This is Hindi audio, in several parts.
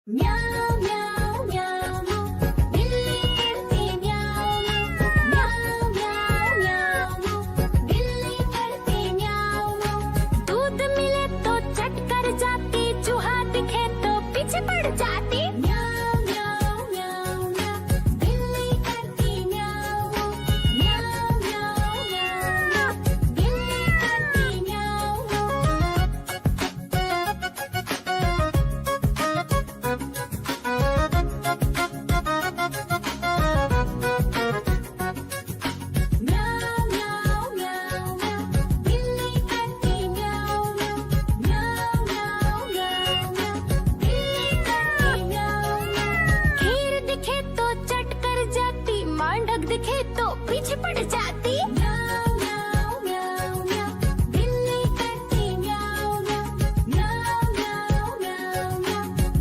म्याऊ म्याऊ म्याऊ म्याऊ, बिल्ली करती म्याऊ म्याऊ म्याऊ म्याऊ म्याऊ, बिल्ली करती म्याऊ म्याऊ। दूध मिले तो चट कर जाती, चूहा दिखे तो पीछे पड़ जाती। म्याऊ म्याऊ म्याऊ म्याऊ, बिल्ली करती म्याऊ म्याऊ म्याऊ म्याऊ म्याऊ, बिल्ली करती म्याऊ म्याऊ म्याऊ म्याऊ म्याऊ, बिल्ली करती म्याऊ म्याऊ म्याऊ म्याऊ म्याऊ, बिल्ली करती म्याऊ म्याऊ। खीर दिखे तो चट कर जाती, मांडक दिखे तो पीछे पड़ जाती। म्याऊ म्याऊ म्याऊ म्याऊ, बिल्ली करती म्याऊ म्याऊ म्याऊ म्याऊ म्याऊ,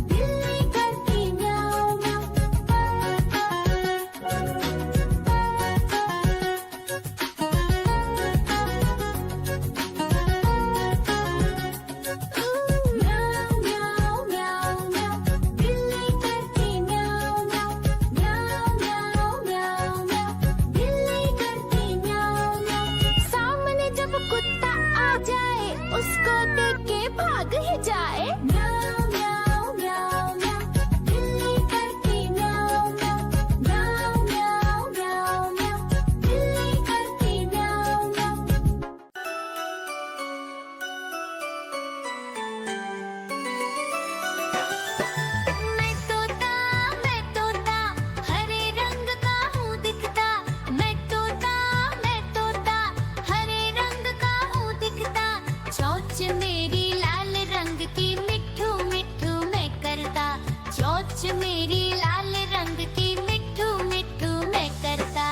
बिल्ली करती म्याऊ म्याऊ म्याऊ म्याऊ म्याऊ, बिल्ली करती म्याऊ म्याऊ म्याऊ म्याऊ म्याऊ, बिल्ली करती म्याऊ म्याऊ। सामने जब कुत्ता आ जाए, उसको देख के भाग ही जाए। म्याऊ म्याऊ म्याऊ म्याऊ, बिल्ली करती म्याऊ म्याऊ म्याऊ म्याऊ म्याऊ, बिल्ली करती म्याऊ म्याऊ। मैं तोता हरे रंग का हूँ दिखता। मैं तोता हरे रंग का हूँ दिखता। चोंच मेरी लाल रंग की, मिट्ठू मिट्ठू मैं करता। चोंच मेरी लाल रंग की, मिट्ठू मिट्ठू मैं करता।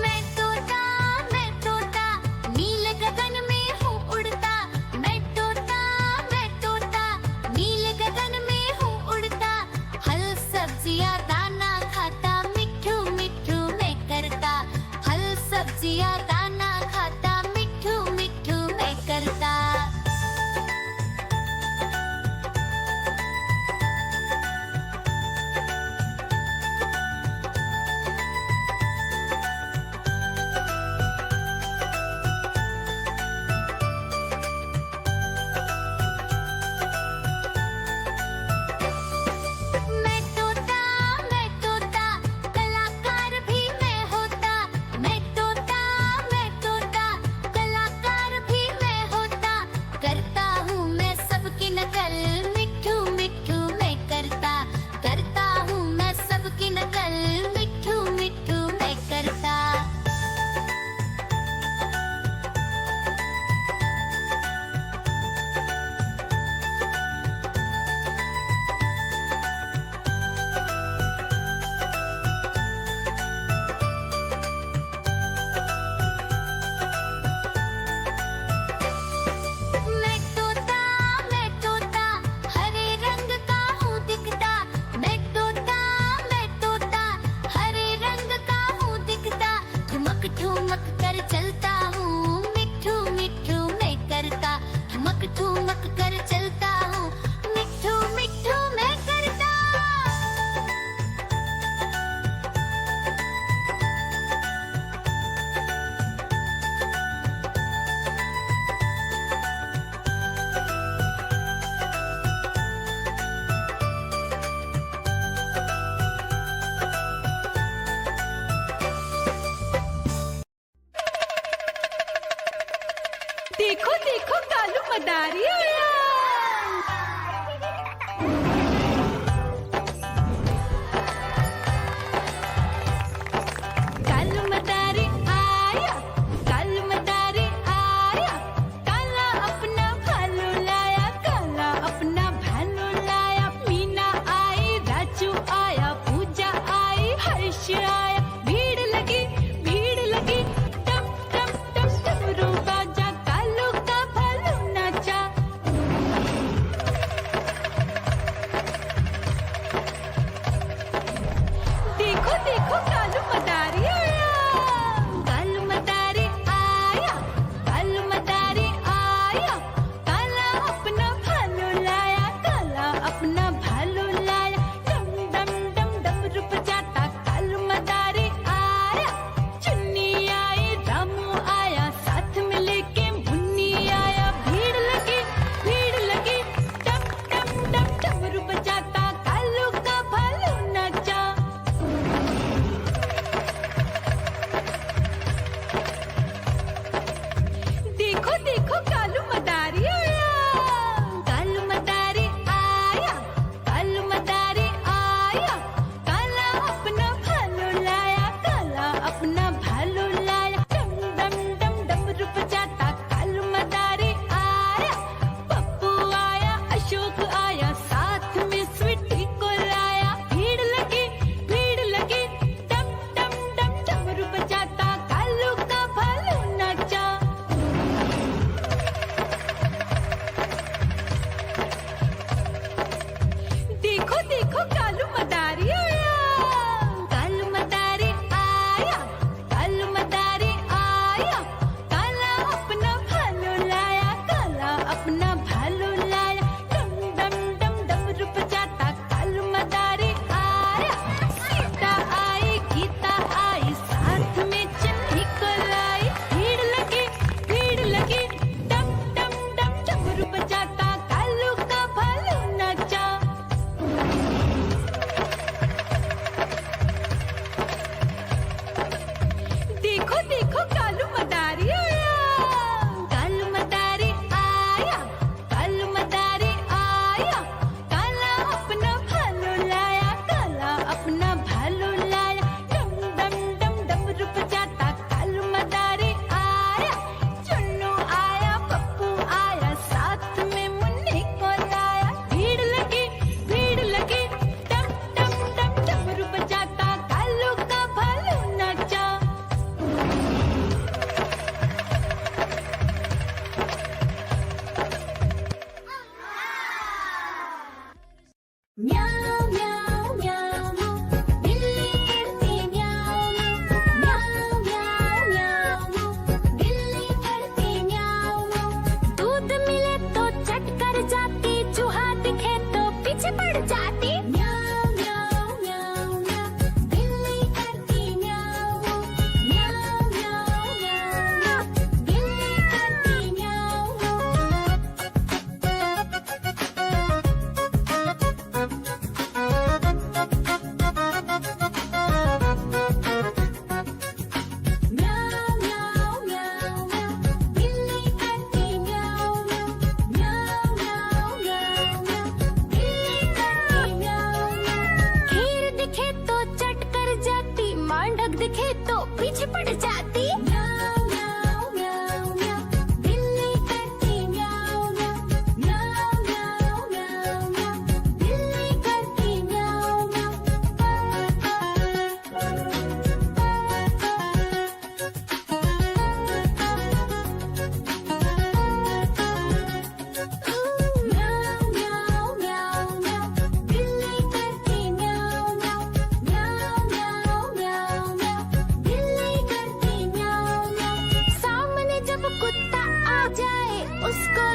मैं तोता नील गगन में हूँ उड़ता। मैं तोता नील गगन में हूँ उड़ता। फल सब्जियाँ दाना खाता, मिट्ठू मिट्ठू मैं करता। फल सब्जियाँ दाना खाता, मिट्ठू मिट्ठू मैं करता। मैं तोता कलाकार भी मैं होता। मैं तोता कलाकार भी मैं होता। करता हूँ मैं सबकी नकल, मिट्ठू मिट्ठू मैं करता। करता हूँ मैं सबकी नकल, मिट्ठू मिट्ठू मैं करता। मैं तोता हरे रंग का हूँ दिखता। मैं तोता हरे रंग का हूँ दिखता। ठुमक ठुमक कर चलता हूँ, मिट्ठू मिट्ठू मैं करता। ठुमक ठुमक कर चलता हूँ, मिट्ठू मिट्ठू मैं करता। देखो देखो कालू मदारी आया। कालू मदारी आया, कालू मदारी आया। काला अपना भालू लाया, काला अपना भालू लाया। मीना आई, राजू आया, पूजा आई, हर्ष आया। भीड़ लगी टम टम टम टम, डमरू बाजा। कालू का भालू ना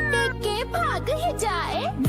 देख के भाग ही जाए।